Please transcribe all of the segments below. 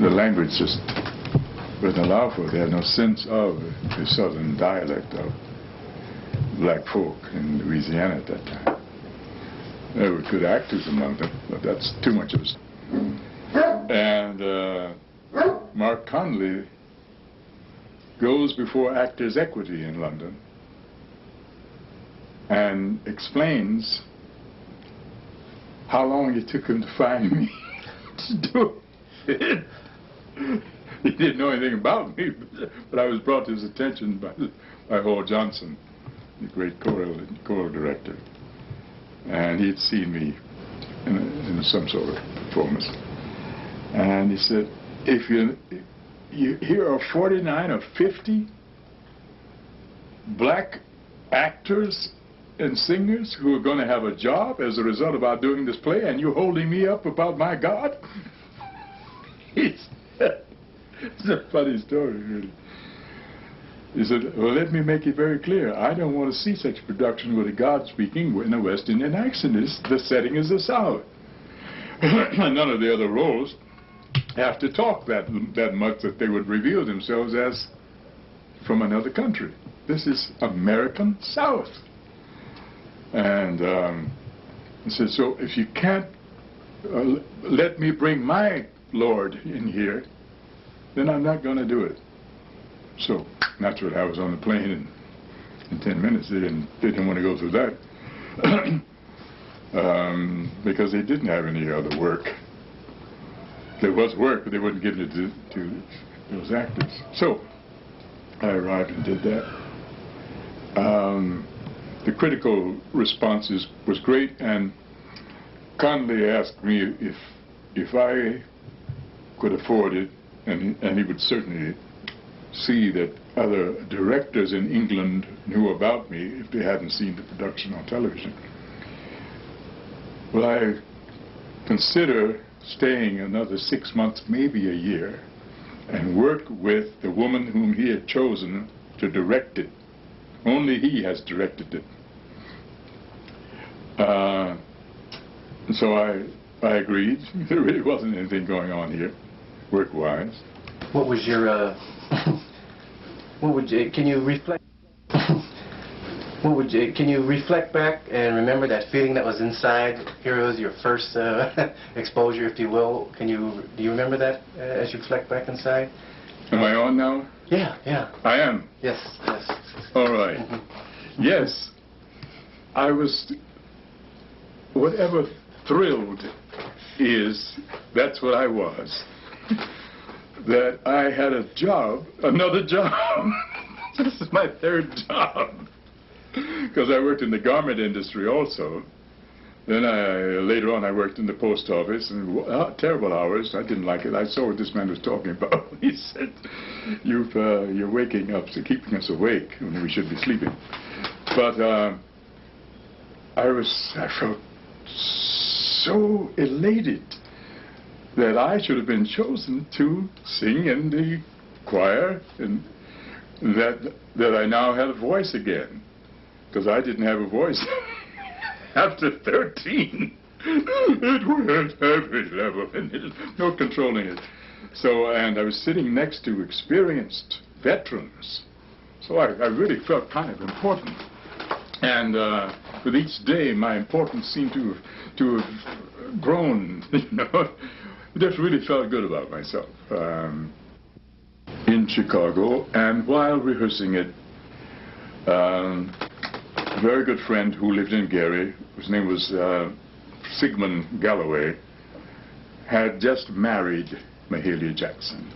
the language just wasn't allowed for it. They had no sense of the southern dialect of black folk in Louisiana at that time. There were good actors among them, but that's too much of a... And Mark Conley goes before Actors' Equity in London and explains how long it took him to find me to do it. He didn't know anything about me, but I was brought to his attention by Hall Johnson, the great choral director. And he'd seen me in some sort of performance. And he said, if here are 49 or 50 black actors and singers who are going to have a job as a result of our doing this play, and you're holding me up about my God? It's a funny story, really. He said, well, let me make it very clear. I don't want to see such a production with a God speaking in a West Indian accent. The setting is the South. And none of the other roles have to talk that much that they would reveal themselves as from another country. This is American South. And he said, so if you can't let me bring my Lord in here, then I'm not going to do it. So naturally I was on the plane in 10 minutes. They didn't want to go through that because they didn't have any other work. There was work, but they wouldn't give it to those actors. So I arrived and did that. The critical response was great, and Conley asked me if I could afford it, and he would certainly see that other directors in England knew about me if they hadn't seen the production on television. Well, I consider staying another 6 months, maybe a year, and work with the woman whom he had chosen to direct it. Only he has directed it. So I agreed. There really wasn't anything going on here, work-wise. What was your, can you reflect, can you reflect back and remember that feeling that was inside? Here was your first exposure, if you will. Do you remember that as you reflect back inside? Am I on now? Yeah, yeah. I am? Yes, yes. All right. Yes, I was, whatever thrilled is, that's what I was. That I had a job, another job. This is my third job. Because I worked in the garment industry also. Then later on I worked in the post office, and terrible hours. I didn't like it. I saw what this man was talking about. He said, you're waking up, so keeping us awake when we should be sleeping. But I felt so elated that I should have been chosen to sing in the choir, and that I now had a voice again, because I didn't have a voice after 13. It went every level, and there's no controlling it. So, and I was sitting next to experienced veterans, so I really felt kind of important. And with each day, my importance seemed to have grown, you know. I just really felt good about myself in Chicago. And while rehearsing it, a very good friend who lived in Gary, whose name was Sigmund Galloway, had just married Mahalia Jackson.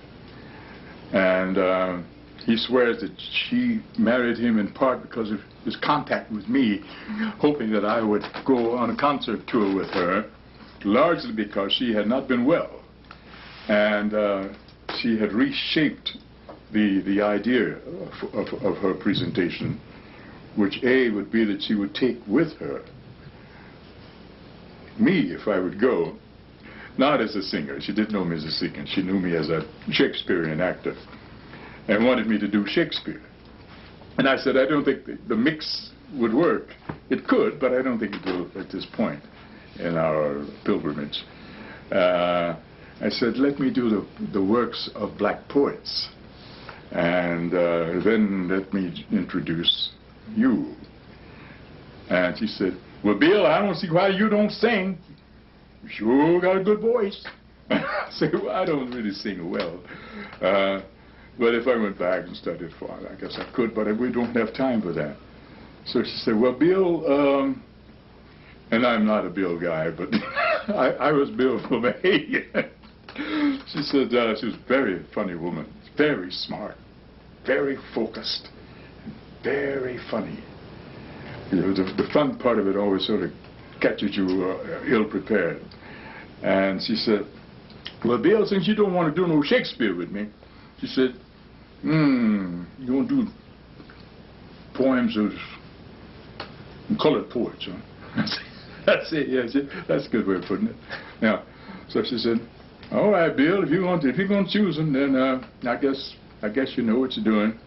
And he swears that she married him in part because of his contact with me, hoping that I would go on a concert tour with her, largely because she had not been well. And she had reshaped the idea of her presentation, which would be that she would take with her me if I would go, not as a singer. She didn't know me as a singer. She knew me as a Shakespearean actor and wanted me to do Shakespeare. And I said, I don't think the mix would work. It could, but I don't think it will at this point in our pilgrimage. I said, let me do the works of black poets, and then let me introduce you. And she said, well, Bill, I don't see why you don't sing. You sure got a good voice. I said, well, I don't really sing well. But if I went back and studied for it, I guess I could, but we don't have time for that. So she said, well, Bill, and I'm not a Bill guy, but I was Bill for me. She said she was a very funny woman, very smart, very focused, very funny. You know, the fun part of it always sort of catches you ill-prepared. And she said, well, Bill, since you don't want to do no Shakespeare with me, she said, you want to do poems of colored poets, huh? That's it, yes, that's a good way of putting it. Now, so she said, all right, Bill, if you're going to choose them, then I guess you know what you're doing.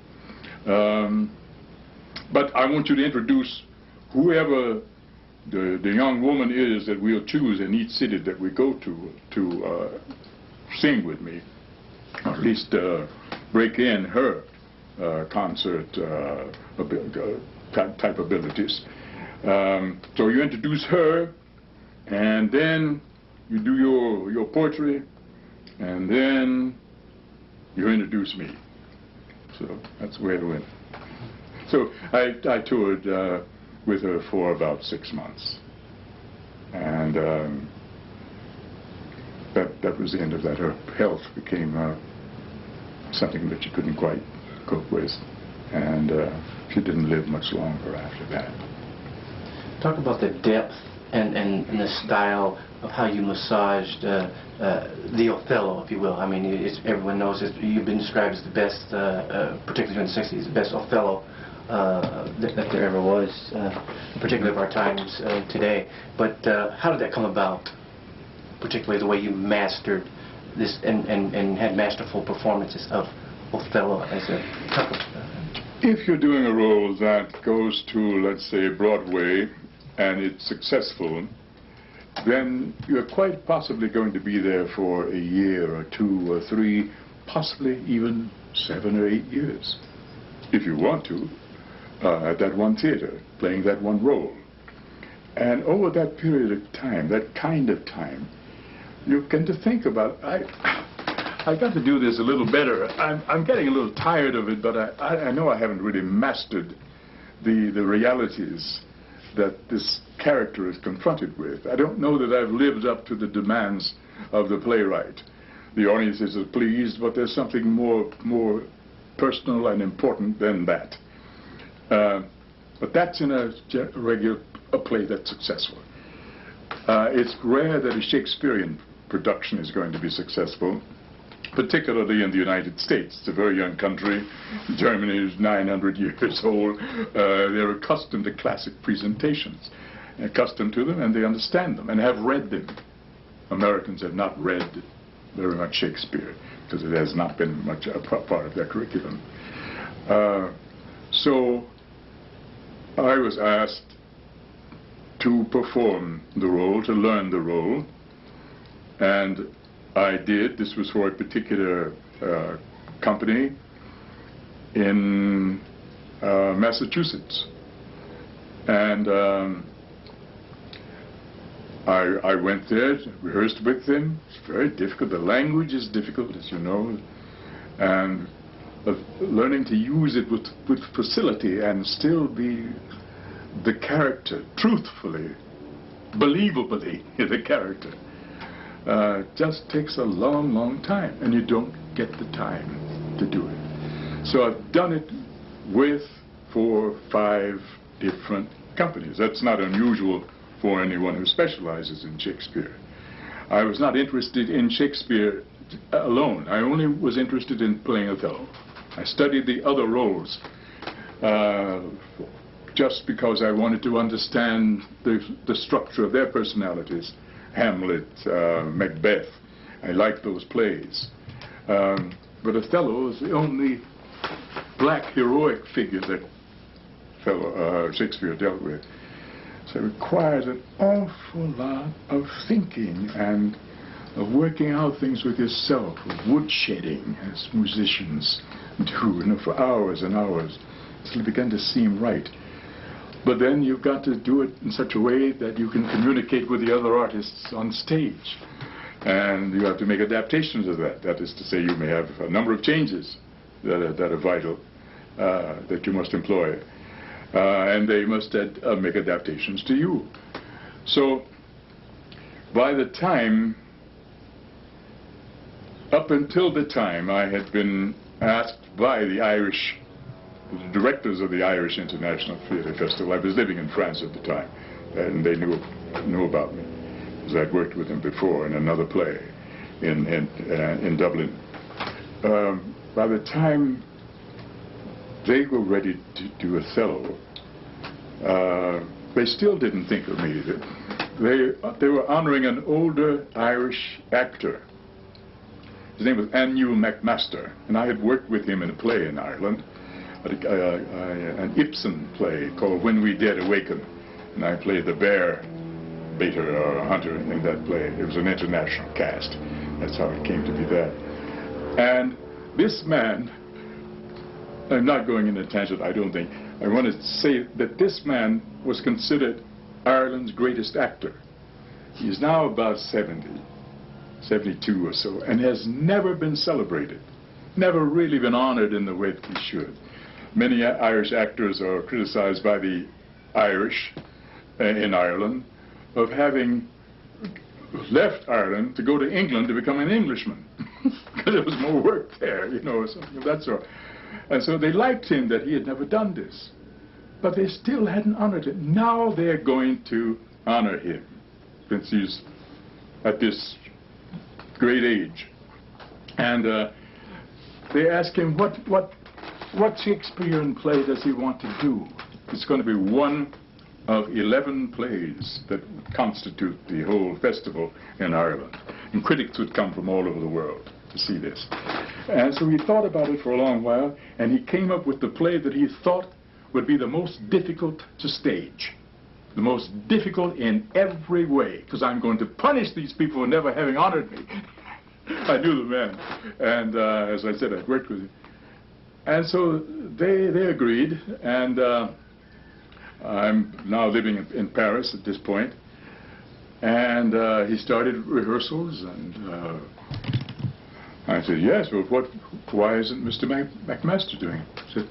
But I want you to introduce whoever the young woman is that we'll choose in each city that we go to sing with me, or at least break in her concert type abilities. So you introduce her, and then you do your poetry, and then you introduce me. So that's the way it went. So I toured with her for about 6 months, and that was the end of that. Her health became something that she couldn't quite cope with, and she didn't live much longer after that. Talk about the depth and the style of how you massaged the Othello, if you will. I mean, everyone knows that you've been described as the best, particularly in the 60s, the best Othello that there ever was, particularly of our times today. But how did that come about, particularly the way you mastered this and had masterful performances of Othello as a couple? If you're doing a role that goes to, let's say, Broadway, and it's successful, then you're quite possibly going to be there for a year or 2 or 3, possibly even 7 or 8 years, if you want to, at that one theater, playing that one role. And over that period of time, that kind of time, you get to think about, I got to do this a little better. I'm getting a little tired of it, but I know I haven't really mastered the realities that this character is confronted with. I don't know that I've lived up to the demands of the playwright. The audiences are pleased, but there's something more personal and important than that. But that's in a regular play that's successful. It's rare that a Shakespearean production is going to be successful, particularly in the United States. It's a very young country. Germany is 900 years old. They're accustomed to classic presentations, accustomed to them, and they understand them and have read them. Americans have not read very much Shakespeare because it has not been much a part of their curriculum. So I was asked to perform the role, to learn the role, and I did. This was for a particular company in Massachusetts. And I went there, rehearsed with them. It's very difficult. The language is difficult, as you know. And learning to use it with facility and still be the character, truthfully, believably the character. Just takes a long, long time, and you don't get the time to do it. So I've done it with 4 or 5 different companies. That's not unusual for anyone who specializes in Shakespeare. I was not interested in Shakespeare alone. I only was interested in playing Othello. I studied the other roles just because I wanted to understand the structure of their personalities. Hamlet, Macbeth. I like those plays. But Othello is the only black heroic figure that Shakespeare dealt with. So it requires an awful lot of thinking and of working out things with yourself, of woodshedding, as musicians do, for hours and hours, until it began to seem right. But then you've got to do it in such a way that you can communicate with the other artists on stage. And you have to make adaptations of that. That is to say, you may have a number of changes that are vital, that you must employ. And they must make adaptations to you. So, by the time, up until the time I had been asked by the directors of the Irish International Theatre Festival. I was living in France at the time, and they knew about me, because I'd worked with them before in another play in Dublin. By the time they were ready to do Othello, they still didn't think of me. They were honoring an older Irish actor. His name was Anu McMaster, and I had worked with him in a play in Ireland, an Ibsen play called When We Dead Awaken, and I played the bear baiter or hunter in that play. It was an international cast. That's how it came to be that. And this man, I'm not going in a tangent, I don't think. I want to say that this man was considered Ireland's greatest actor. He's now about 70, 72 or so, and has never been celebrated, never really been honored in the way that he should. Many Irish actors are criticized by the Irish in Ireland of having left Ireland to go to England to become an Englishman, because there was more work there, something of that sort. And so they liked him that he had never done this, but they still hadn't honored him. Now they're going to honor him, since he's at this great age. And they ask him, what Shakespearean play does he want to do? It's going to be one of 11 plays that constitute the whole festival in Ireland. And critics would come from all over the world to see this. And so he thought about it for a long while, and he came up with the play that he thought would be the most difficult to stage. The most difficult in every way, because I'm going to punish these people for never having honored me. I knew the man, and as I said, I'd worked with him. And so they agreed, and I'm now living in Paris at this point. And he started rehearsals, and I said, yes, well, why isn't Mr. McMaster doing it? He said,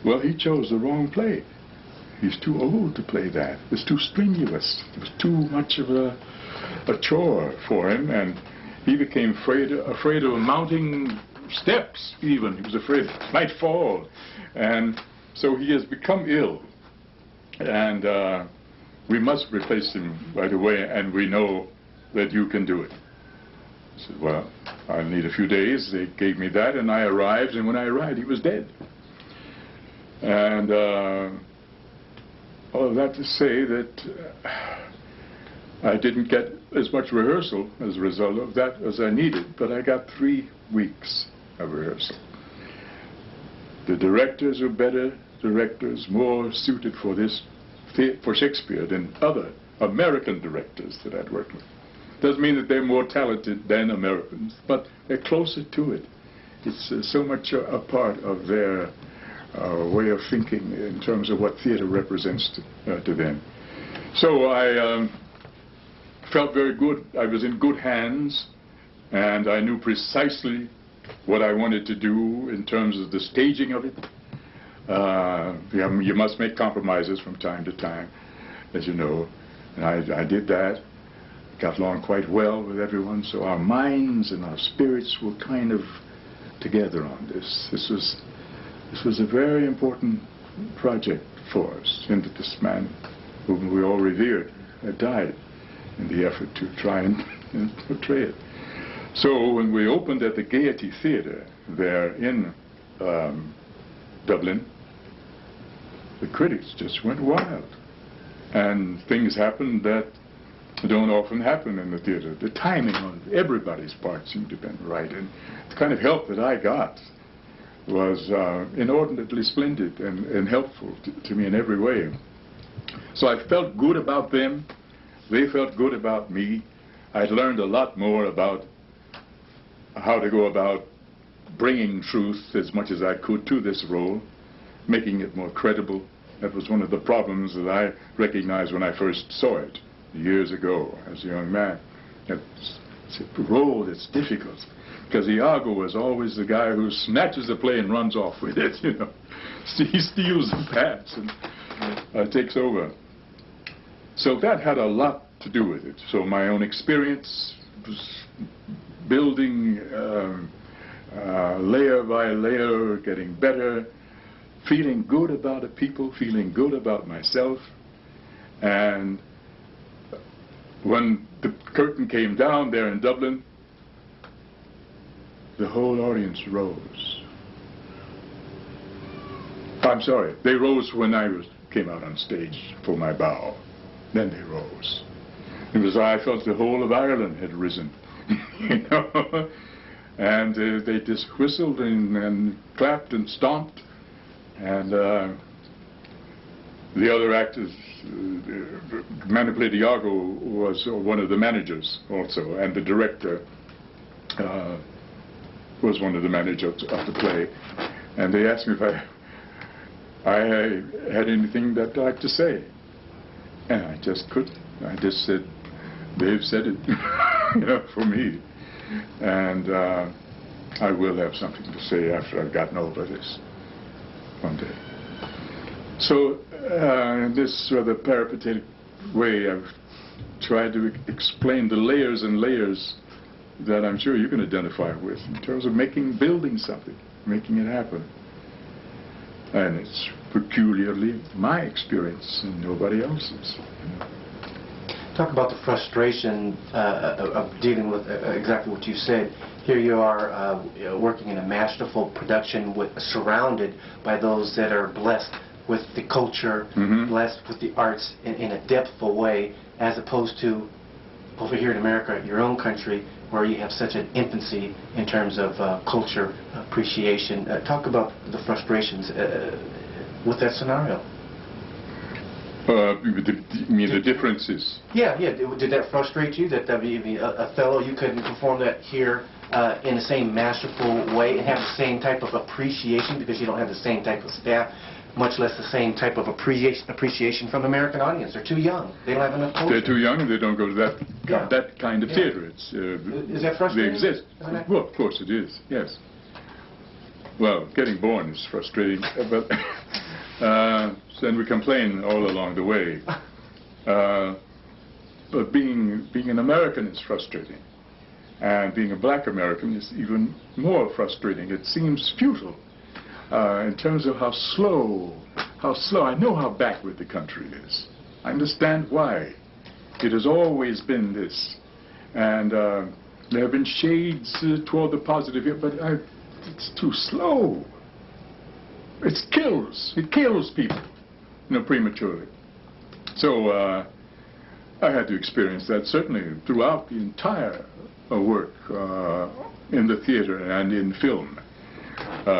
well, he chose the wrong play. He's too old to play that. It was too strenuous. It was too much of a chore for him, and he became afraid of mounting steps even. He was afraid it might fall. And so he has become ill, and we must replace him right away, and we know that you can do it. I said, well, I'll need a few days. They gave me that, and I arrived, and when I arrived, he was dead. And all of that to say that I didn't get as much rehearsal as a result of that as I needed, but I got 3 weeks of rehearsal. The directors are better directors, more suited for this, for Shakespeare, than other American directors that I'd worked with. Doesn't mean that they're more talented than Americans, but they're closer to it. It's so much a part of their way of thinking in terms of what theater represents to them. So I felt very good. I was in good hands, and I knew precisely what I wanted to do in terms of the staging of it. You must make compromises from time to time, as you know, and I did that. Got along quite well with everyone, so our minds and our spirits were kind of together on this. This was a very important project for us, and that this man, whom we all revered, had died in the effort to try and portray it. So when we opened at the Gaiety Theatre there in Dublin, the critics just went wild. And things happened that don't often happen in the theatre. The timing on everybody's part seemed to have been right, and the kind of help that I got was inordinately splendid and helpful to me in every way. So I felt good about them. They felt good about me. I'd learned a lot more about how to go about bringing truth as much as I could to this role, making it more credible. That was one of the problems that I recognized when I first saw it years ago as a young man. It's a role that's difficult, because Iago was always the guy who snatches the play and runs off with it, you know. He steals the pass and takes over. So that had a lot to do with it. So my own experience was building layer by layer, getting better, feeling good about the people, feeling good about myself. And when the curtain came down there in Dublin, the whole audience rose. I'm sorry, they rose when I came out on stage for my bow. Then they rose. It was, I felt the whole of Ireland had risen, you know. And they just whistled and clapped and stomped. And the other actors, manipulated Iago was one of the managers also, and the director was one of the managers of the play. And they asked me if I had anything that I'd like to say. And I just couldn't. I just said, they've said it, you know, for me. And I will have something to say after I've gotten over this one day. So in this rather peripatetic way, I've tried to explain the layers and layers that I'm sure you can identify with in terms of building something, making it happen. And it's peculiarly my experience and nobody else's. You know. Talk about the frustration of dealing with exactly what you said. Here you are working in a masterful production surrounded by those that are blessed with the culture, blessed with the arts in a depthful way, as opposed to over here in America, your own country, where you have such an infancy in terms of culture appreciation. Talk about the frustrations with that scenario. You mean the differences? Yeah. Did that frustrate you? That Othello, you couldn't perform that here in the same masterful way and have the same type of appreciation because you don't have the same type of staff, much less the same type of appreciation from the American audience. They're too young. They don't have enough culture. They're too young and they don't go to that kind of theater. It's, is that frustrating? They exist. Well, of course it is, yes. Well, getting born is frustrating, but then we complain all along the way. But being an American is frustrating. And being a black American is even more frustrating. It seems futile in terms of how slow. I know how backward the country is. I understand why. It has always been this. And there have been shades toward the positive here, but it's too slow. It kills people, you know, prematurely. So I had to experience that certainly throughout the entire work in the theater and in film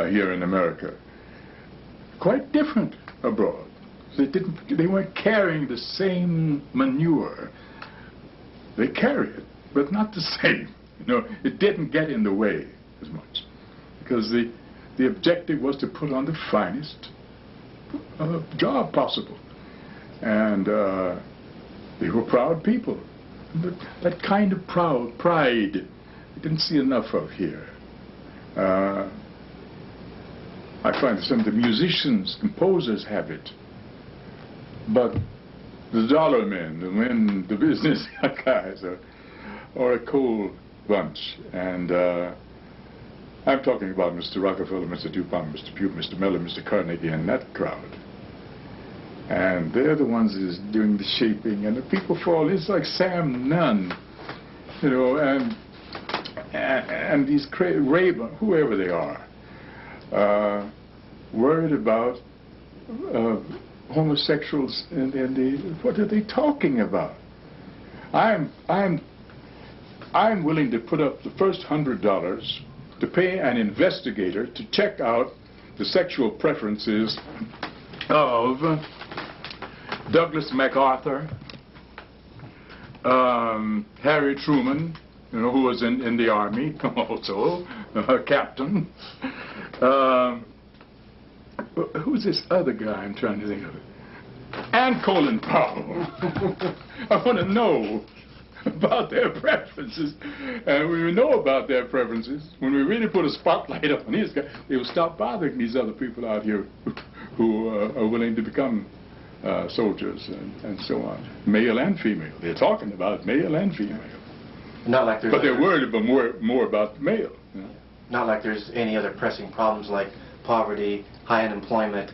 here in America. Quite different abroad. They weren't carrying the same manure. They carry it, but not the same. You know, it didn't get in the way as much because the objective was to put on the finest job possible, and they were proud people. But that kind of pride, I didn't see enough of here. I find that some of the musicians, composers have it, but the dollar men, the business guys are a cold bunch. And I'm talking about Mr. Rockefeller, Mr. DuPont, Mr. Pugh, Mr. Miller, Mr. Carnegie, and that crowd. And they're the ones who's doing the shaping, and the people fall. It's like Sam Nunn, you know, and these Raven, whoever they are, worried about homosexuals, and what are they talking about? I'm willing to put up the first $100 to pay an investigator to check out the sexual preferences of Douglas MacArthur, Harry Truman, you know, who was in the Army also, captain. Who's this other guy I'm trying to think of? And Colin Powell. I want to know about their preferences. And when we know about their preferences, when we really put a spotlight on these guys, they will stop bothering these other people out here who are willing to become soldiers and so on. Male and female. They're talking about male and female. Not like there's but they're worried about more about the male. You know? Not like there's any other pressing problems like poverty, high unemployment,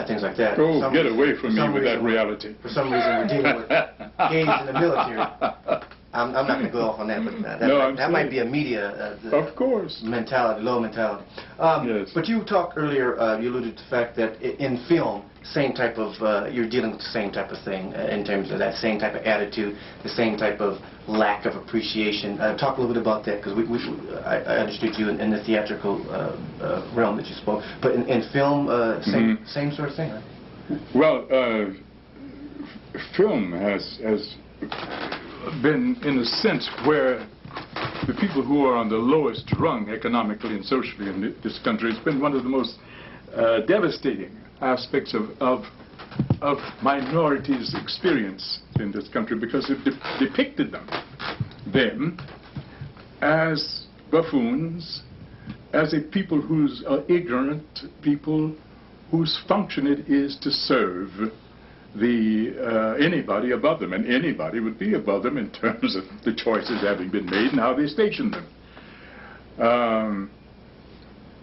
things like that. Oh, get away from me with that reality. For some reason, we're dealing with gays in the military. I'm not going to go off on that, but that might be a media of course. Mentality, low mentality. Yes. But you talked earlier, you alluded to the fact that in film, same type of, you're dealing with the same type of thing in terms of that same type of attitude, the same type of lack of appreciation. Talk a little bit about that, because I understood you in the theatrical realm that you spoke. But in film, same sort of thing, right? Well, film has been, in a sense, where the people who are on the lowest rung economically and socially in this country, it's been one of the most devastating aspects of minorities' experience in this country, because it depicted them as buffoons, as a people who's ignorant people whose function it is to serve anybody above them, and anybody would be above them in terms of the choices having been made and how they station them.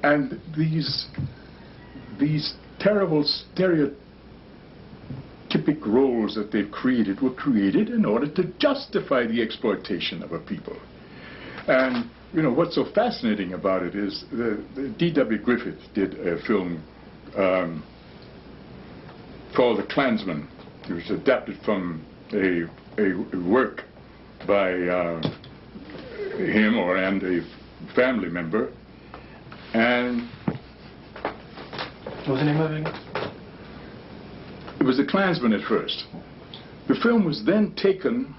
And these terrible stereotypic roles that they've created were created in order to justify the exploitation of a people. And you know what's so fascinating about it is D.W. Griffith did a film called The Klansman. It was adapted from a work by him and a family member. And what was the name of it again? It was The Klansman at first. The film was then taken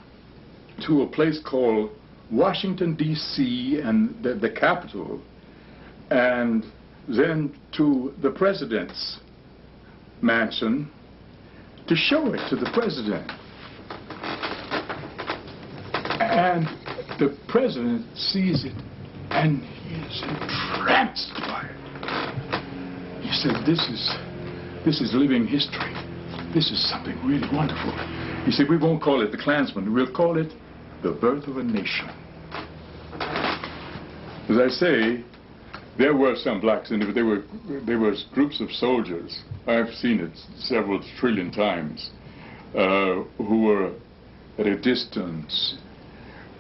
to a place called Washington, D.C., and the capital, and then to the president's mansion to show it to the president. And the president sees it, and he is entranced by it. He said, this is living history. This is something really wonderful. He said, we won't call it The Klansman, we'll call it The Birth of a Nation. As I say, there were some blacks in it, but there were groups of soldiers. I've seen it several trillion times, who were at a distance.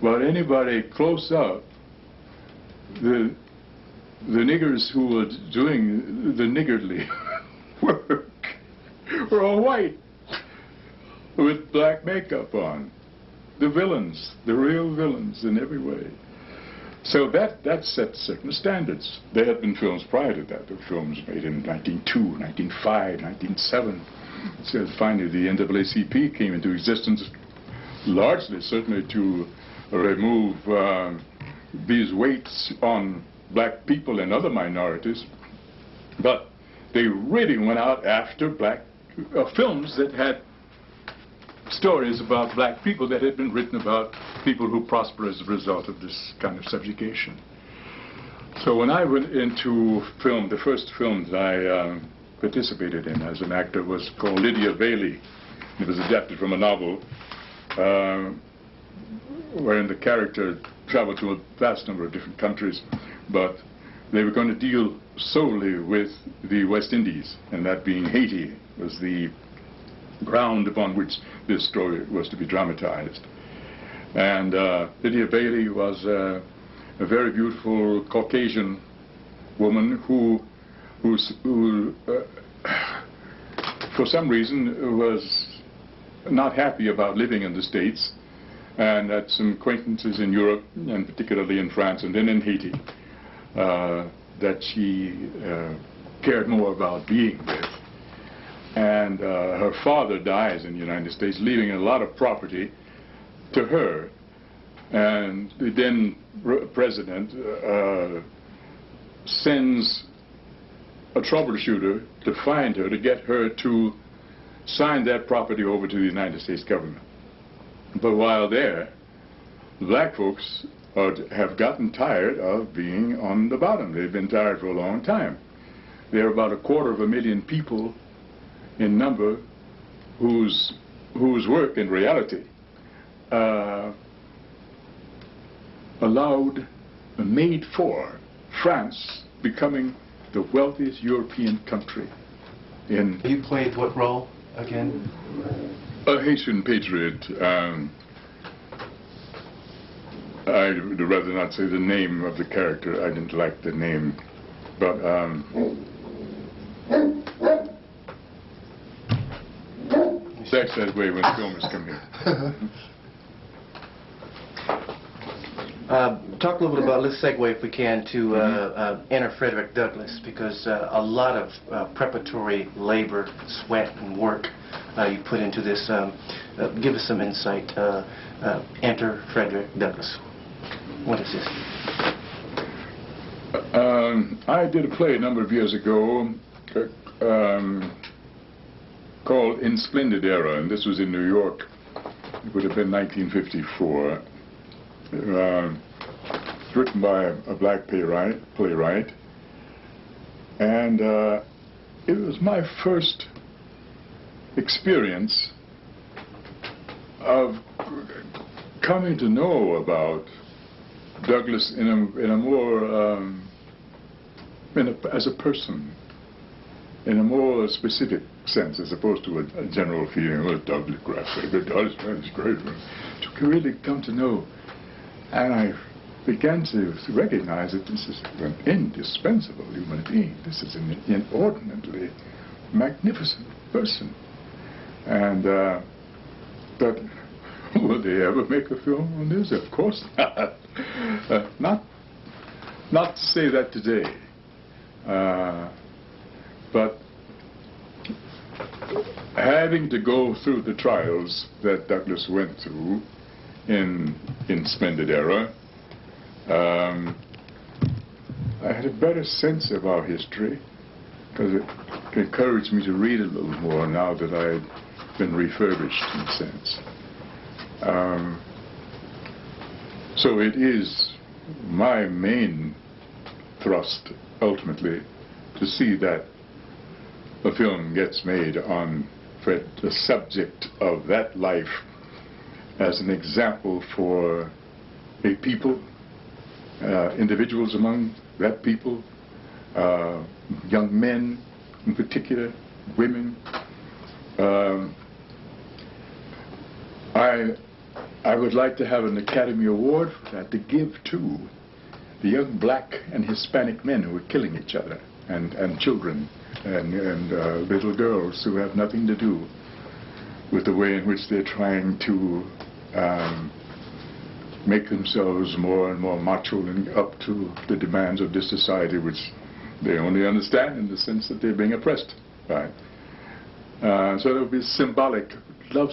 But anybody close up, the niggers who were doing the niggardly work were all white with black makeup on. The villains, the real villains in every way. So that set certain standards. There had been films prior to that. There were films made in 1902, 1905, 1907. So finally the NAACP came into existence, largely certainly to remove these weights on black people and other minorities. But they really went out after black films that had stories about black people that had been written about people who prosper as a result of this kind of subjugation. So when I went into film, the first film that I participated in as an actor was called Lydia Bailey. It was adapted from a novel wherein the character traveled to a vast number of different countries, but they were going to deal solely with the West Indies, and that being Haiti was the ground upon which this story was to be dramatized. And Lydia Bailey was a very beautiful Caucasian woman who for some reason was not happy about living in the States, and had some acquaintances in Europe, and particularly in France and then in Haiti, that she cared more about being with. And her father dies in the United States, leaving a lot of property, to her, and the then president sends a troubleshooter to find her, to get her to sign that property over to the United States government. But while there, the black folks have gotten tired of being on the bottom. They've been tired for a long time. There are about 250,000 people in number whose work in reality made for France becoming the wealthiest European country in... You played what role again? A Haitian patriot. I'd rather not say the name of the character. I didn't like the name. But that's that way when filmers come here. Talk a little bit about, let's segue if we can to enter Frederick Douglass, because a lot of preparatory labor, sweat, and work you put into this. Give us some insight. Enter Frederick Douglass. What is this? I did a play a number of years ago called In Splendid Era, and this was in New York. It would have been 1954. Written by a black playwright, and it was my first experience of coming to know about Douglas in a more as a person, in a more specific sense, as opposed to a general feeling, oh, Douglas, Douglas is great, to really come to know. And I began to recognize that this is an indispensable human being. This is an inordinately magnificent person. And but will they ever make a film on this? Of course not. Not to say that today. But having to go through the trials that Douglas went through in Splendid Era, I had a better sense of our history, because it encouraged me to read a little more now that I had been refurbished, in a sense. So it is my main thrust, ultimately, to see that a film gets made on the subject of that life as an example for a people, individuals among that people, young men in particular, women. I would like to have an Academy Award for that to give to the young black and Hispanic men who are killing each other, and children, and little girls who have nothing to do with the way in which they're trying to make themselves more and more macho and up to the demands of this society, which they only understand in the sense that they're being oppressed by. So it would be symbolic. Love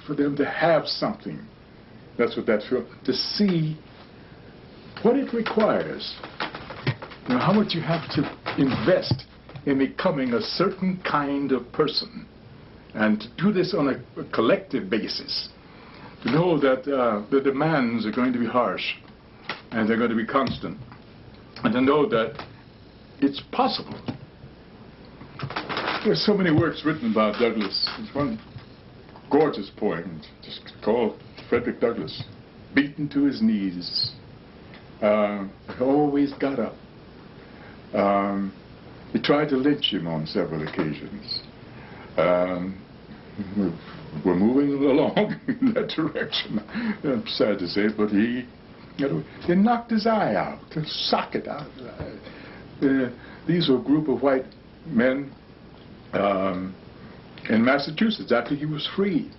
for them to have something. That's what that film, to see what it requires. You know, how much you have to invest in becoming a certain kind of person, and to do this on a collective basis. To know that the demands are going to be harsh, and they're going to be constant, and to know that it's possible. There's so many works written about Douglas. There's one gorgeous poem just called Frederick Douglass, beaten to his knees. Always got up. He tried to lynch him on several occasions. We're moving along in that direction. I'm sad to say, but he knocked his eye out, a socket out of his eye. These were a group of white men in Massachusetts after he was free.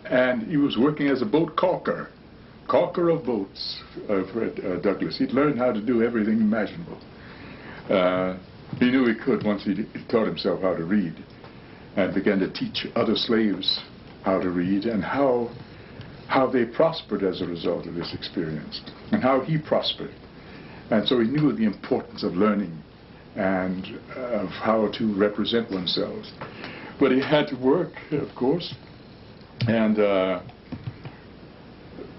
And he was working as a boat caulker of boats, Fred Douglass. He'd learned how to do everything imaginable. He knew he could once he taught himself how to read, and began to teach other slaves how to read, and how how they prospered as a result of this experience, and how he prospered. And so he knew the importance of learning and of how to represent oneself. But he had to work, of course, and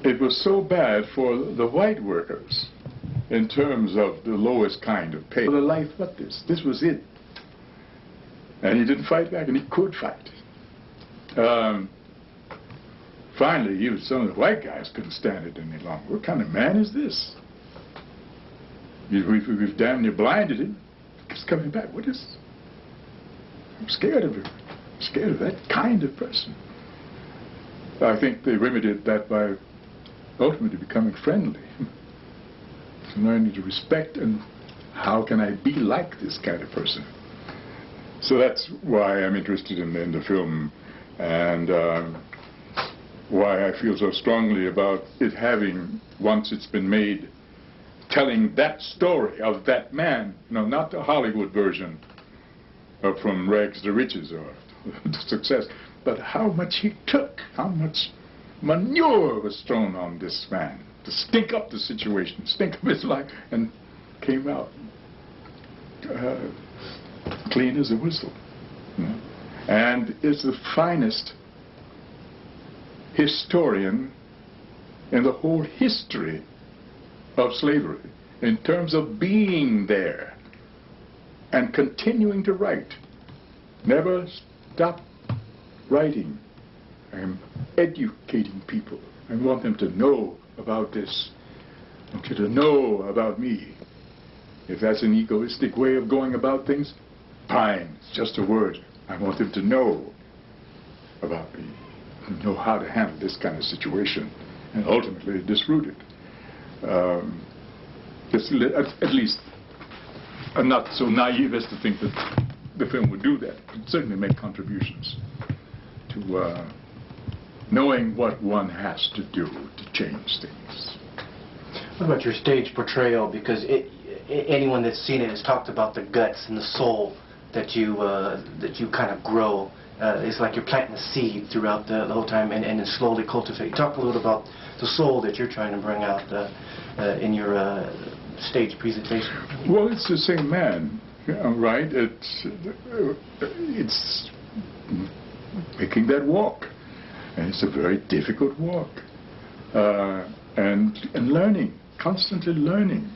it was so bad for the white workers in terms of the lowest kind of pay. The life but this. This was it. And he didn't fight back, and he could fight. Finally, even some of the white guys couldn't stand it any longer. What kind of man is this? We've damn near blinded him. He's coming back. What is this? I'm scared of him. I'm scared of that kind of person. I think they remedied that by ultimately becoming friendly. Learning to respect and how can I be like this kind of person. So that's why I'm interested in the film, and why I feel so strongly about it having, once it's been made, telling that story of that man, not the Hollywood version of From Rags to Riches or to Success, but how much he took, how much manure was thrown on this man to stink up the situation, stink up his life, and came out clean as a whistle. And is the finest historian in the whole history of slavery in terms of being there and continuing to write. Never stop writing. I am educating people. I want them to know about this. I want you to know about me. If that's an egoistic way of going about things, fine, it's just a word. I want them to know about me, know how to handle this kind of situation, and ultimately disroot it. At least I'm not so naive as to think that the film would do that. It would certainly make contributions to knowing what one has to do to change things. What about your stage portrayal? Because anyone that's seen it has talked about the guts and the soul that you kind of grow. It's like you're planting a seed throughout the whole time and then slowly cultivate. Talk a little about the soul that you're trying to bring out in your stage presentation. Well, it's the same man, right? It's making that walk, and it's a very difficult walk, and learning, constantly learning,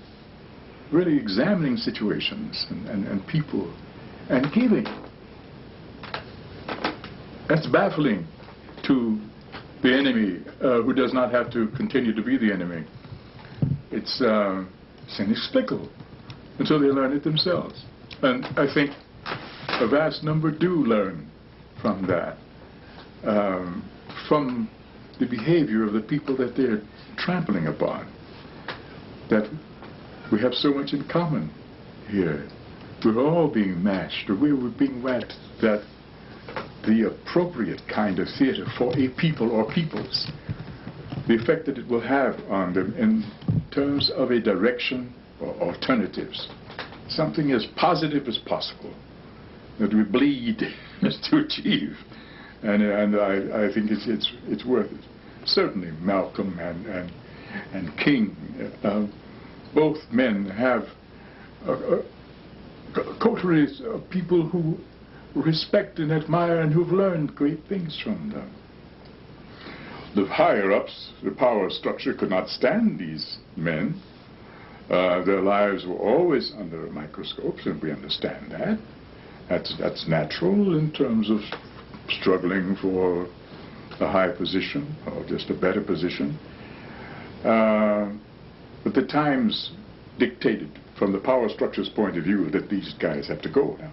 really examining situations and people, and giving. That's baffling to the enemy, who does not have to continue to be the enemy. It's inexplicable until they learn it themselves. And I think a vast number do learn from that, from the behavior of the people that they're trampling upon, that we have so much in common here. We're all being matched, or we're being matched, that the appropriate kind of theater for a people or peoples, the effect that it will have on them in terms of a direction or alternatives, something as positive as possible that we bleed to achieve, and I think it's worth it. Certainly Malcolm and King, both men have coteries of people who respect and admire and who've learned great things from them. The higher-ups, the power structure, could not stand these men. Their lives were always under microscopes, and we understand that. That's natural in terms of struggling for a high position or just a better position. But the times dictated, from the power structure's point of view, that these guys have to go now.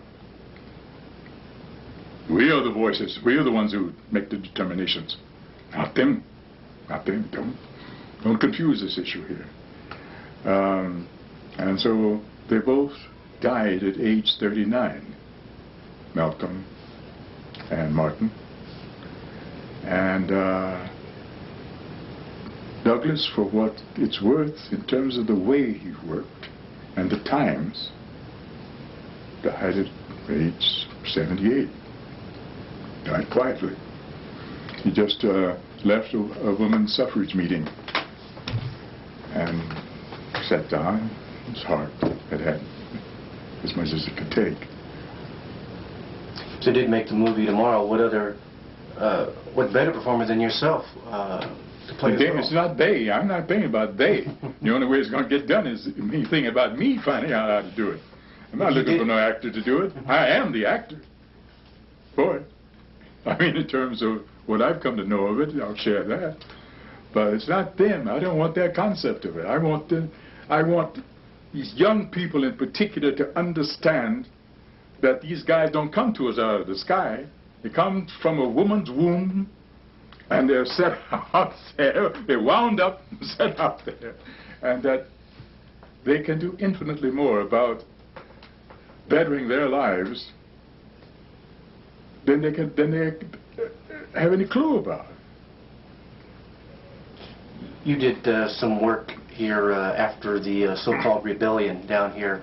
We are the voices. We are the ones who make the determinations. Not them. Not them. Don't confuse this issue here. And so they both died at age 39, Malcolm and Martin. And Douglas, for what it's worth, in terms of the way he worked and the times, died at age 78. Died quietly. He just left a women's suffrage meeting and sat down. His heart had as much as it could take. So did make the movie tomorrow. What better performer than yourself to play this role? It's not they. I'm not thinking about they. The only way it's going to get done is me thinking about me finding out how to do it. I'm not looking for no actor to do it. I am the actor. Boy. I mean, in terms of what I've come to know of it, I'll share that. But it's not them. I don't want their concept of it. I want these young people in particular to understand that these guys don't come to us out of the sky. They come from a woman's womb, and they're set out there. They're wound up and set out there. And that they can do infinitely more about bettering their lives than they have any clue about. You did some work here after the so-called rebellion down here.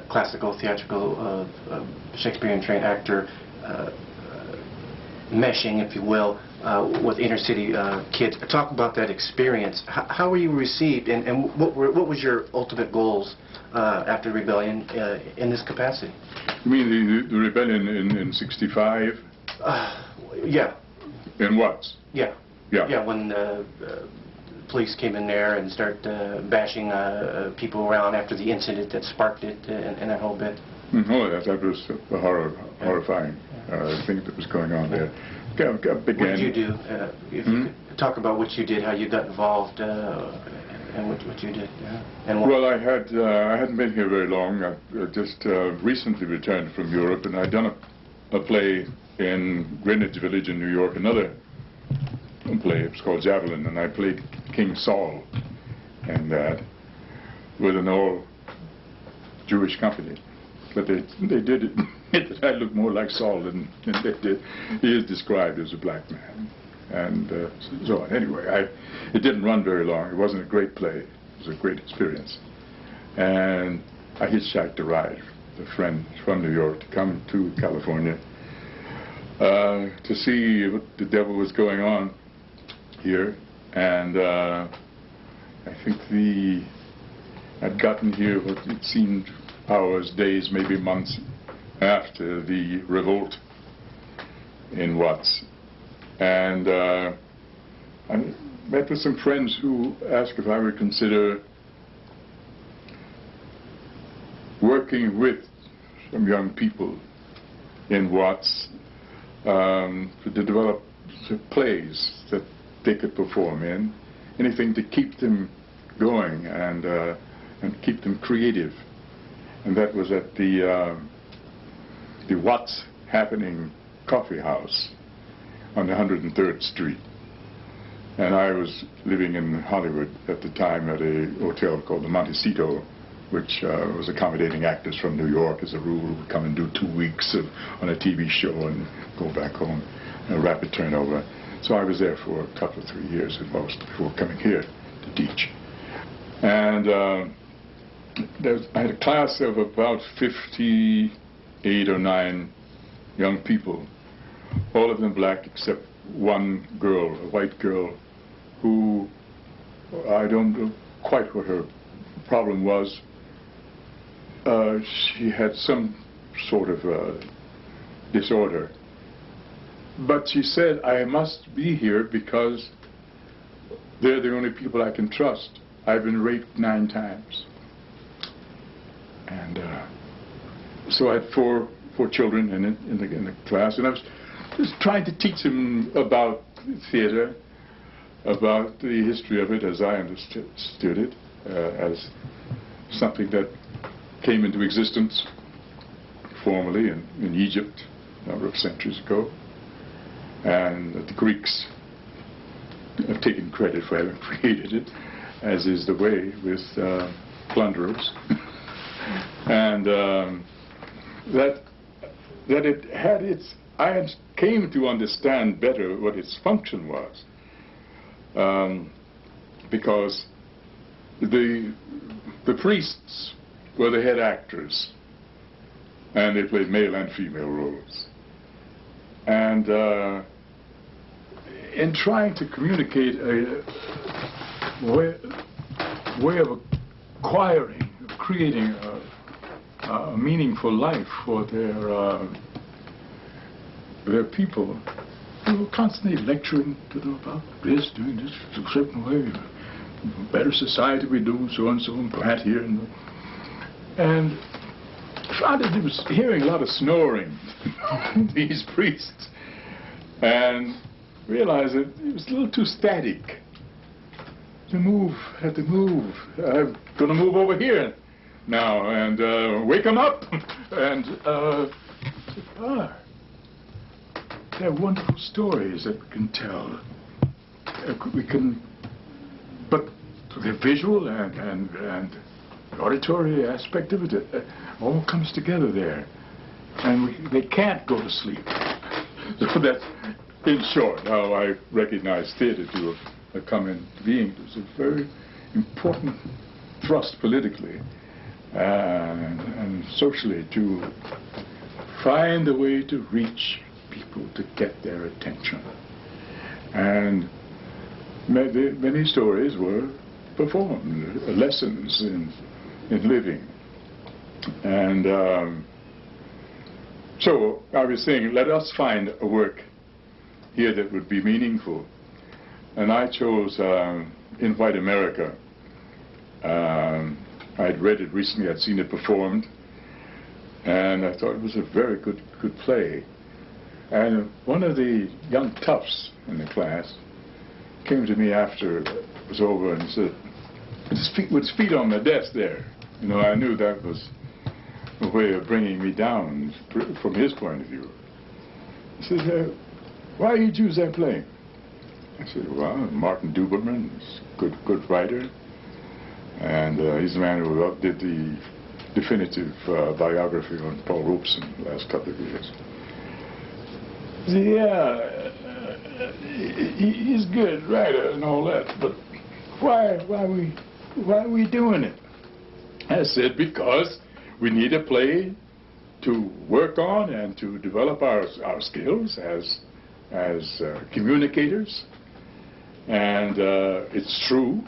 Classical, theatrical, Shakespearean trained actor, meshing, if you will, with inner city kids. Talk about that experience. How were you received, and what was your ultimate goals after the rebellion in this capacity? You mean the rebellion in '65? Yeah. In what? Yeah. Yeah. Yeah, when police came in there and started bashing people around after the incident that sparked it and that whole bit. Oh, that was a horrifying thing that was going on there. What did you do? If you could talk about what you did, how you got involved, and what you did. And well, I hadn't been here very long. I just recently returned from Europe, and I'd done a play in Greenwich Village in New York, another play. It was called Javelin, and I played King Saul, and that with an all-Jewish company. But they did it that I looked more like Saul than they did. He is described as a black man, and so on. Anyway, it didn't run very long. It wasn't a great play. It was a great experience, and I hitchhiked a ride with a friend from New York to come to California to see what the devil was going on here, and I think I'd gotten here what it seemed hours, days, maybe months after the revolt in Watts, and I met with some friends who asked if I would consider working with some young people in Watts to develop plays that they could perform in, anything to keep them going and keep them creative. And that was at the What's Happening Coffee House on 103rd Street. And I was living in Hollywood at the time at a hotel called the Montecito, which was accommodating actors from New York as a rule, who would come and do 2 weeks on a TV show and go back home, a rapid turnover. So I was there for a couple of 3 years at most before coming here to teach. And I had a class of about 58 or 9 young people, all of them black except one girl, a white girl, who I don't know quite what her problem was. She had some sort of disorder. But she said, I must be here because they're the only people I can trust. I've been raped 9 times. And so I had four children in the class, and I was just trying to teach them about theater, about the history of it as I understood it, as something that came into existence formally in Egypt a number of centuries ago, and that the Greeks have taken credit for having created it, as is the way with plunderers. And that it had I came to understand better what its function was, because the priests were the head actors, and they played male and female roles. And in trying to communicate a way of acquiring, creating a meaningful life for their people, they were constantly lecturing to them about this, doing this a certain way, better society we do, so and so, and plant here. And I found that I was hearing a lot of snoring from these priests, and realized that it was a little too static. To move, had to move. I'm going to move over here now and wake them up. And they're wonderful stories that we can tell. We can, but the visual and the auditory aspect of it all comes together there, and they can't go to sleep. So that's, in short, how I recognize theater to have come into being. It was a very important thrust politically and socially to find a way to reach people, to get their attention. And many stories were performed, lessons in living. And so I was saying, let us find a work here that would be meaningful. And I chose In White America. I'd read it recently, I'd seen it performed, and I thought it was a very good play. And one of the young toughs in the class came to me after it was over and said, with his feet on the desk there, you know, I knew that was a way of bringing me down from his point of view. He said, why did you choose that play? I said, well, Martin Duberman is a good writer, and he's the man who did the definitive biography on Paul Robeson the last couple of years. He said, yeah, he's a good writer and all that, but why are we doing it? I said, because we need a play to work on and to develop our skills as communicators. And it's true,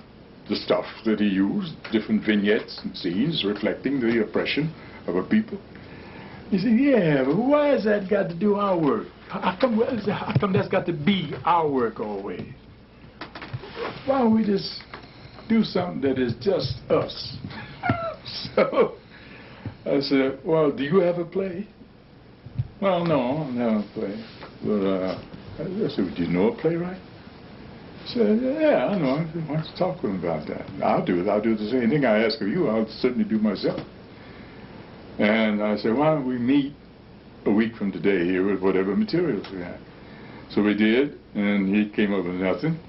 the stuff that he used, different vignettes and scenes reflecting the oppression of a people. He said, yeah, but why has that got to do our work? How come that's got to be our work always? Why don't we just do something that is just us? So I said, well, do you have a play? Well, no, I don't have a play. But I said, do you know a playwright? He said, yeah, I know. Why don't you talk to him about that? I'll do it. I'll do the same thing I ask of you. I'll certainly do myself. And I said, why don't we meet a week from today here with whatever materials we have? So we did, and he came up with nothing.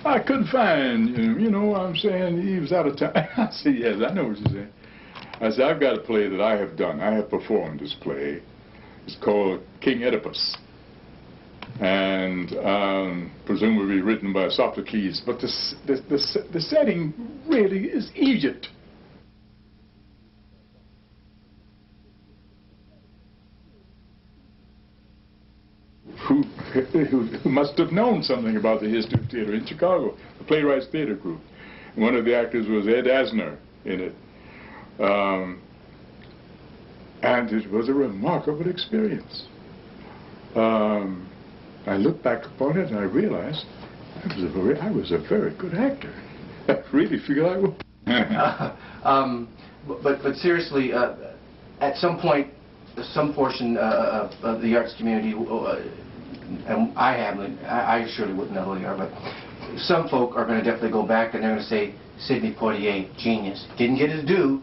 I couldn't find him, you know what I'm saying? He was out of time. I said, yes, I know what you're saying. I said, I've got a play that I have done. I have performed this play. It's called King Oedipus, and presumably written by Sophocles. But the setting really is Egypt. Who must have known something about the history of theater in Chicago, the Playwrights Theater Group. And one of the actors was Ed Asner in it. And it was a remarkable experience. I look back upon it and I realized I was a very good actor. I really feel I was. But seriously, at some point, some portion of the arts community, and I surely wouldn't know who they are, but some folk are going to definitely go back and they're going to say, Sidney Poitier, genius. Didn't get his due,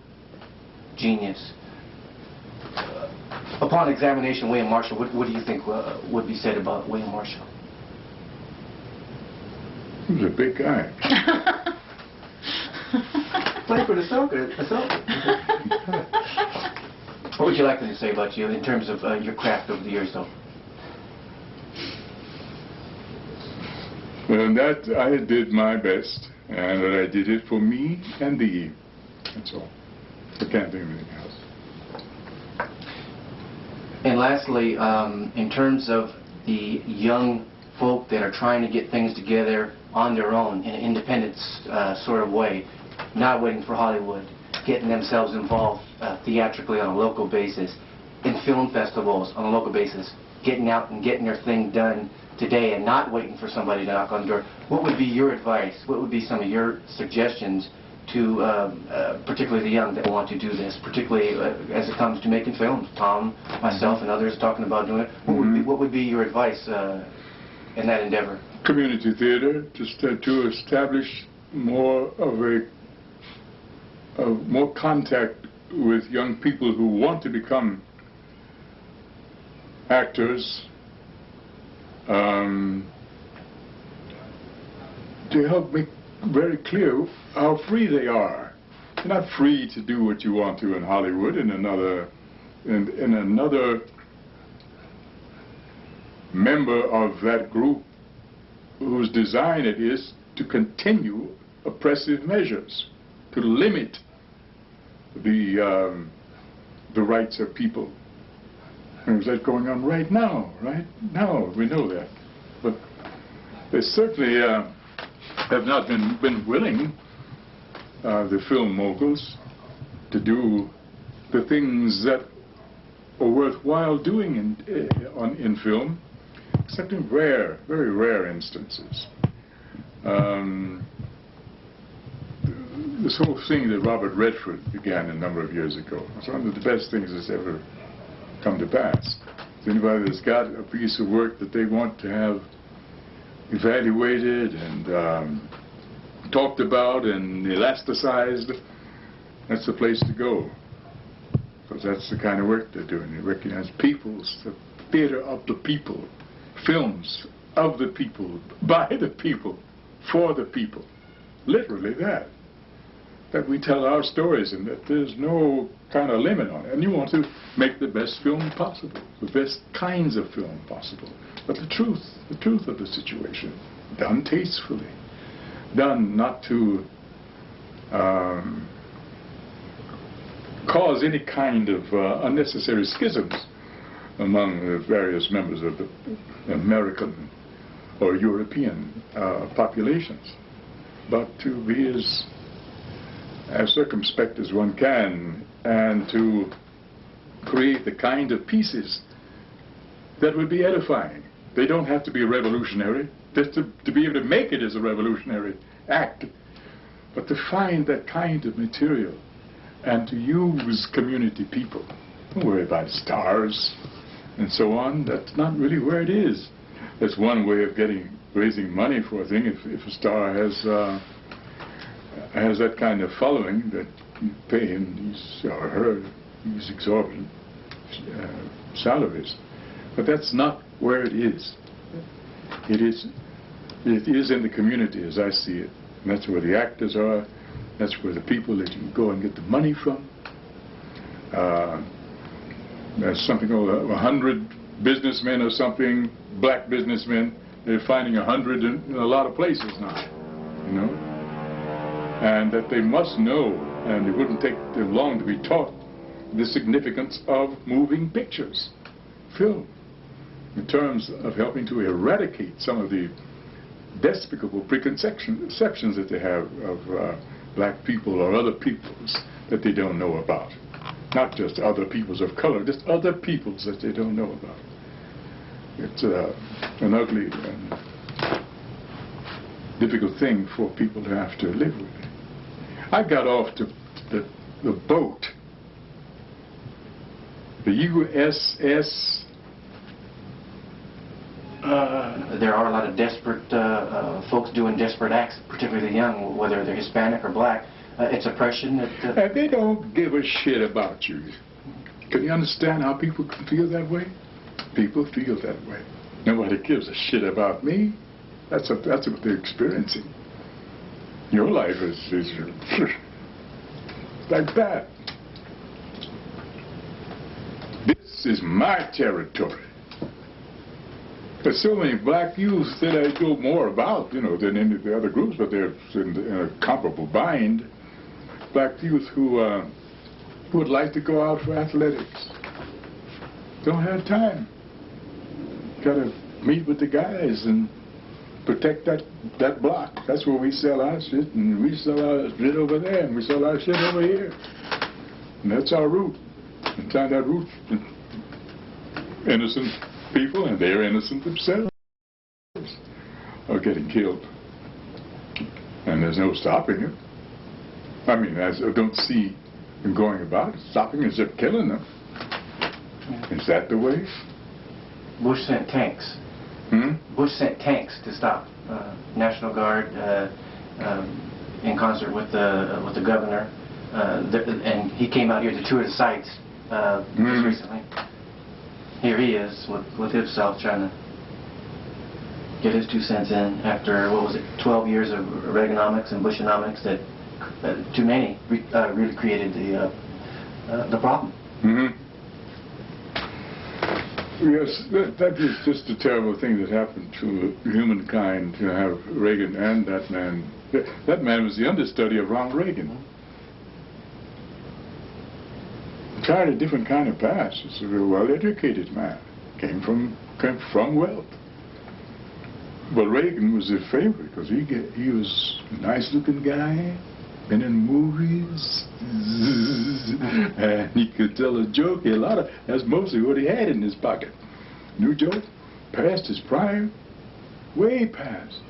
genius. Upon examination, William Marshall, what do you think would be said about William Marshall? He was a big guy. Play for the Celtics. What would you like them to say about you in terms of your craft over the years, though? Well, that I did my best, and that I did it for me and thee. That's all. I can't do anything else. And lastly, in terms of the young folk that are trying to get things together on their own in an independent sort of way, not waiting for Hollywood, getting themselves involved theatrically on a local basis, in film festivals on a local basis, getting out and getting their thing done today and not waiting for somebody to knock on the door. What would be your advice? What would be some of your suggestions to particularly the young that want to do this, particularly as it comes to making films? Tom, myself, and others talking about doing it. What would be your advice in that endeavor? Community theater, to establish more of more contact with young people who want to become actors, to help make very clear how free they are. You're not free to do what you want to in Hollywood in another member of that group whose design it is to continue oppressive measures, to limit the rights of people. And that's going on right now, right? Now, we know that. But they certainly have not been willing, the film moguls, to do the things that are worthwhile doing in film, except in rare, very rare instances. This whole thing that Robert Redford began a number of years ago was one of the best things that's ever come to pass. So anybody that's got a piece of work that they want to have evaluated and talked about and elasticized, that's the place to go. Because that's the kind of work they're doing. They recognize peoples, the theater of the people, films of the people, by the people, for the people. Literally that. That we tell our stories and that there's no kind of limit on it. And you want to make the best film possible, the best kinds of film possible. But the truth of the situation, done tastefully, done not to cause any kind of unnecessary schisms among the various members of the American or European populations, but to be as circumspect as one can, and to create the kind of pieces that would be edifying. They don't have to be revolutionary. Just to be able to make it as a revolutionary act, but to find that kind of material and to use community people. Don't worry about stars and so on. That's not really where it is. That's one way of raising money for a thing. If a star has that kind of following, that you pay him or her these exorbitant salaries. But that's not where it is. It is in the community as I see it. And that's where the actors are. That's where the people that you can go and get the money from. There's something over 100 businessmen or something, black businessmen. They're finding 100 in a lot of places now, you know. And that they must know, and it wouldn't take them long to be taught, the significance of moving pictures, film, in terms of helping to eradicate some of the despicable preconceptions that they have of black people or other peoples that they don't know about. Not just other peoples of color, just other peoples that they don't know about. It's an ugly and difficult thing for people to have to live with. I got off the boat, the USS. There are a lot of desperate folks doing desperate acts, particularly the young, whether they're Hispanic or black. It's oppression that... They don't give a shit about you. Can you understand how people can feel that way? People feel that way. Nobody gives a shit about me. That's what they're experiencing. Your life is like that. This is my territory. There's so many black youths that I know more about, you know, than any of the other groups, but they're in a comparable bind. Black youth who would like to go out for athletics. Don't have time. Got to meet with the guys and protect that block. That's where we sell our shit, and we sell our shit over there, and we sell our shit over here. And that's our route. Inside that route, innocent people, and they're innocent themselves, are getting killed. And there's no stopping it. I mean, I don't see them going about it, stopping it, just killing them. Is that the way? Bush sent tanks. Bush sent tanks to stop National Guard in concert with the governor, and he came out here to tour the sites just recently. Here he is with himself trying to get his 2 cents in after, what was it, 12 years of Reaganomics and Bushonomics that too many really created the problem. Yes, that is just a terrible thing that happened to humankind, to have Reagan and that man. That man was the understudy of Ronald Reagan. Tried a different kind of path. He's a well-educated man. Came from wealth. But Reagan was his favorite because he was a nice-looking guy, been in movies, and he could tell a joke. That's mostly what he had in his pocket. New joke, past his prime, way past.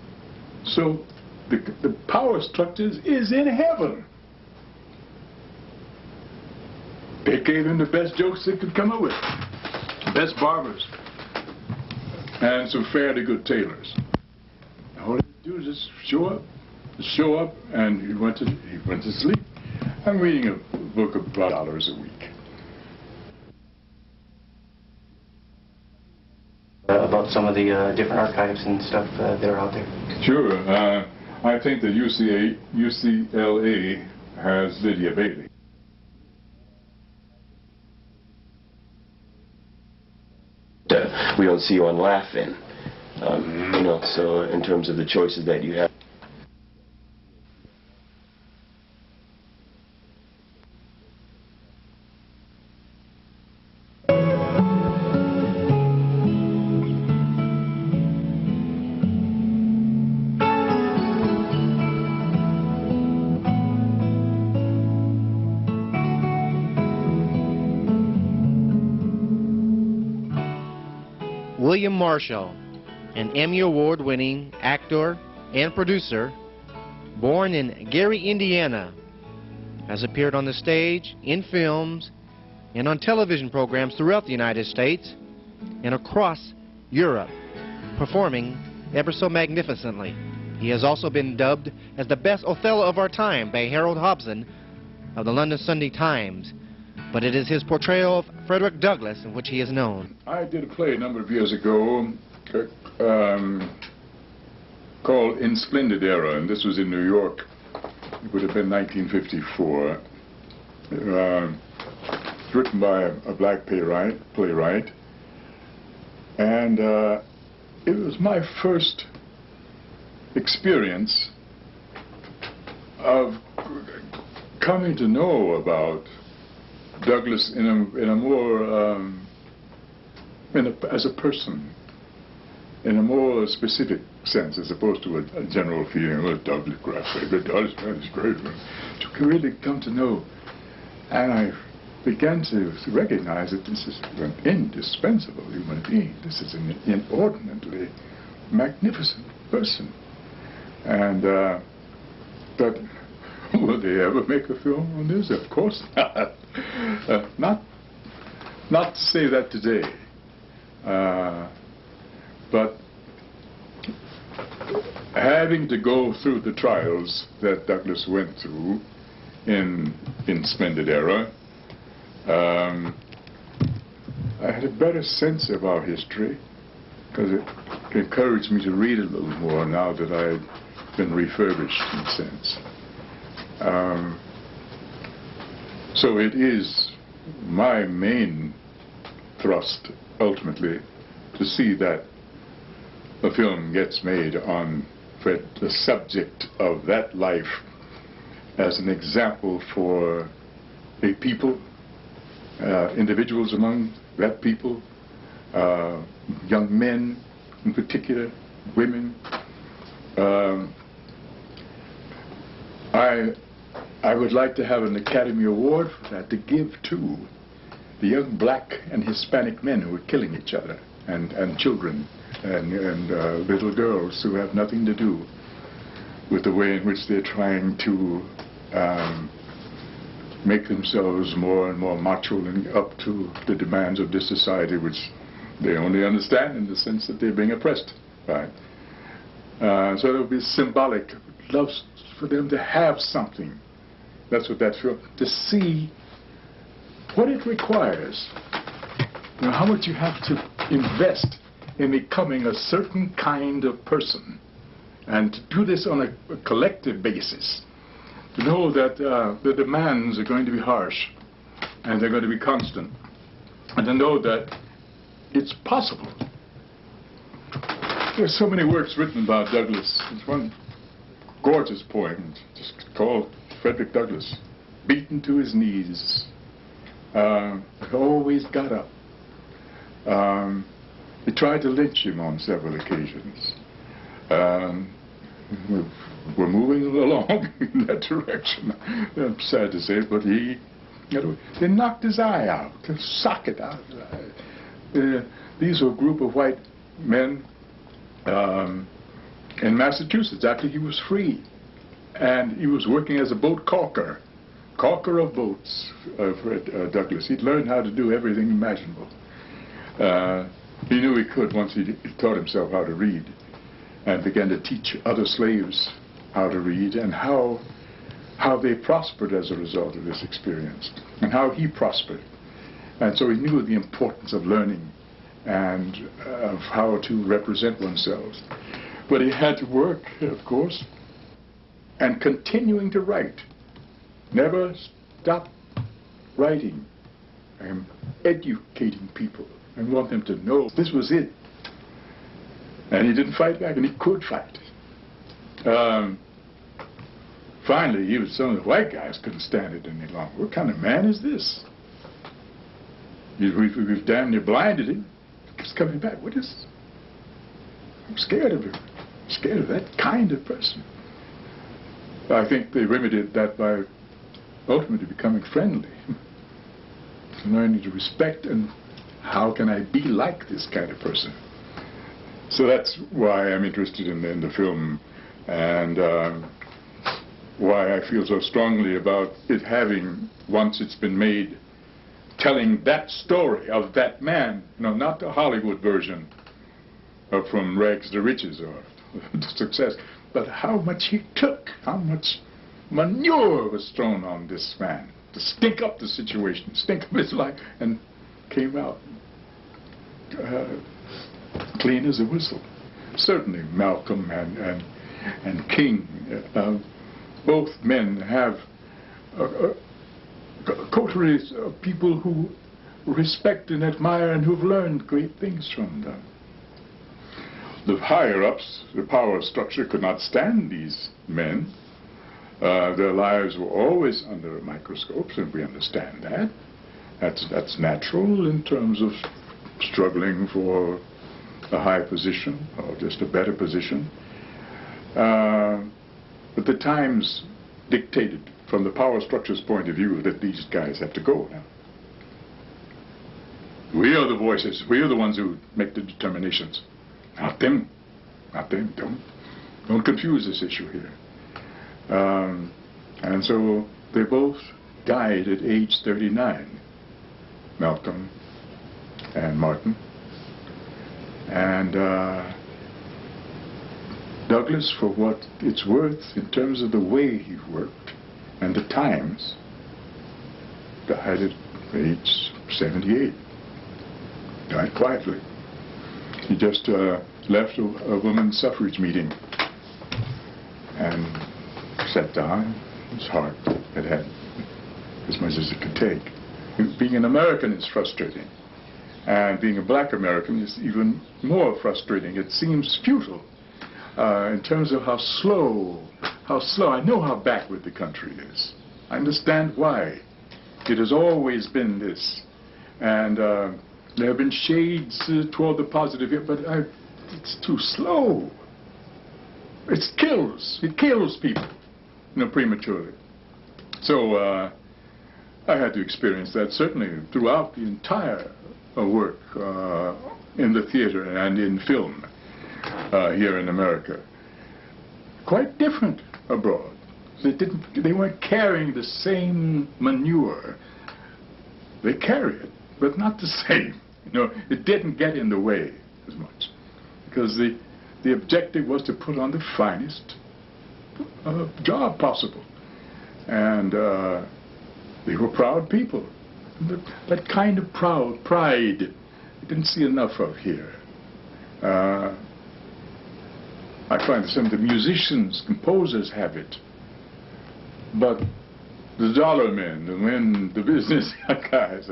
So the power structures is in heaven. They gave him the best jokes they could come up with, best barbers, and some fairly good tailors. All he had to do is just show up, and he went to sleep. I'm reading a book about $1 a week. About some of the different archives and stuff that are out there. Sure. I think that UCLA has Lydia Bailey. We don't see you on Laughing, you know, so in terms of the choices that you have. William Marshall, an Emmy Award-winning actor and producer, born in Gary, Indiana, has appeared on the stage, in films, and on television programs throughout the United States and across Europe, performing ever so magnificently. He has also been dubbed as the best Othello of our time by Harold Hobson of the London Sunday Times, but it is his portrayal of Frederick Douglas in which he is known. I did a play a number of years ago called In Splendid Era, and this was in New York. It would have been 1954. It's written by a black playwright, and it was my first experience of coming to know about Douglas in a more as a person, in a more specific sense, as opposed to a general feeling, oh, Douglas, Douglas is great. To really come to know, and I began to recognize that this is an indispensable human being. This is an inordinately magnificent person, and but will they ever make a film on this? Of course not. Not to say that today, but having to go through the trials that Douglas went through in Splendid Era, I had a better sense of our history, because it encouraged me to read a little more now that I've been refurbished in a sense. So it is my main thrust, ultimately, to see that a film gets made on the subject of that life as an example for a people, individuals among that people, young men, in particular, women. I would like to have an Academy Award for that to give to the young black and Hispanic men who are killing each other, and children, and little girls who have nothing to do with the way in which they're trying to make themselves more and more macho and up to the demands of this society, which they only understand in the sense that they're being oppressed by. So it would be symbolic. Love for them to have something. That's what that film, to see what it requires. You know, how much you have to invest in becoming a certain kind of person. And to do this on a collective basis. To know that the demands are going to be harsh and they're going to be constant. And to know that it's possible. There's so many works written about Douglas. There's one gorgeous poem just called Frederick Douglas, beaten to his knees, always got up. They tried to lynch him on several occasions. We're moving along in that direction. I'm sad to say, but they knocked his eye out, the socket out of his eye. These were a group of white men in Massachusetts after he was free. And he was working as a boat caulker of boats, Fred Douglas. He'd learned how to do everything imaginable. He knew he could once he taught himself how to read and began to teach other slaves how to read and how they prospered as a result of this experience and how he prospered. And so he knew the importance of learning and of how to represent oneself. But he had to work, of course, and continuing to write. Never stop writing and educating people and want them to know this was it. And he didn't fight back, and he could fight. Finally, even some of the white guys couldn't stand it any longer. What kind of man is this? We've damn near blinded him. He keeps coming back. What is this? I'm scared of him. I'm scared of that kind of person. I think they remedied that by ultimately becoming friendly. Learning to respect and how can I be like this kind of person. So that's why I'm interested in the film and why I feel so strongly about it having, once it's been made, telling that story of that man, you know, not the Hollywood version of From Rags to Riches or to Success, but how much he took, how much manure was thrown on this man to stink up the situation, stink up his life, and came out clean as a whistle. Certainly Malcolm and King, both men have coteries of people who respect and admire and who've learned great things from them. The higher-ups, the power structure, could not stand these men. Their lives were always under microscopes, and we understand that. That's natural in terms of struggling for a high position or just a better position. But the times dictated from the power structure's point of view that these guys have to go now. We are the voices. We are the ones who make the determinations. Not them. Not them. Don't confuse this issue here. And so they both died at age 39, Malcolm and Martin. And Douglas, for what it's worth, in terms of the way he worked and the times, died at age 78. Died quietly. He just left a women's suffrage meeting and sat down. His heart had as much as it could take. Being an American is frustrating. And being a black American is even more frustrating. It seems futile in terms of how slow. I know how backward the country is. I understand why. It has always been this. And there have been shades toward the positive here, but it's too slow. It kills people, prematurely. So I had to experience that certainly throughout the entire work in the theater and in film here in America. Quite different abroad. They weren't carrying the same manure. They carry it, but not the same. It didn't get in the way as much, because the objective was to put on the finest job possible, and they were proud people. That kind of pride, I didn't see enough of here. I find that some of the musicians, composers have it, but the dollar men, the business guys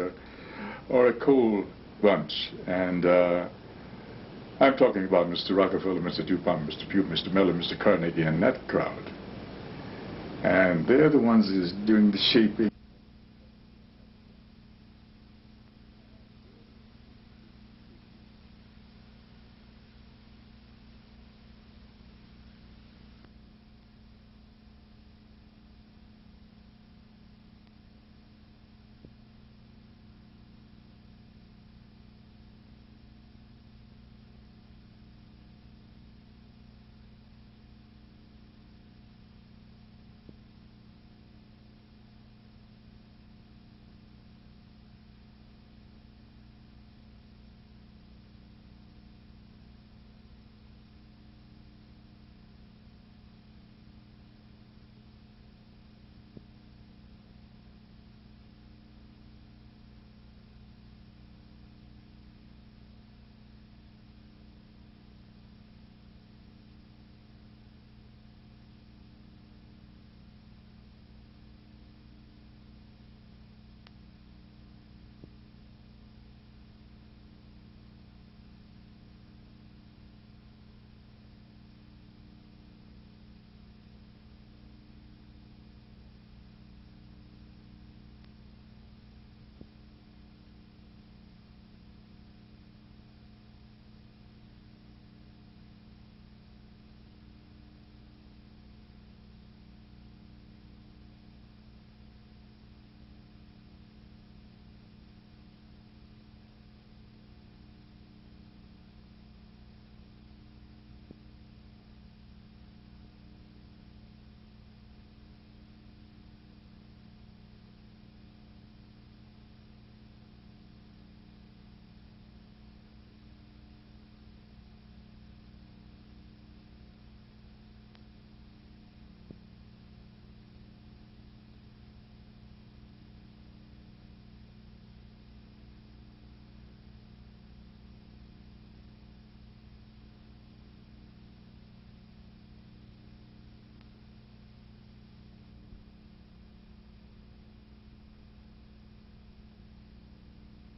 are a cold bunch. And I'm talking about Mr. Rockefeller, Mr. DuPont, Mr. Pugh, Mr. Miller, Mr. Carnegie, and that crowd. And they're the ones who's doing the shaping.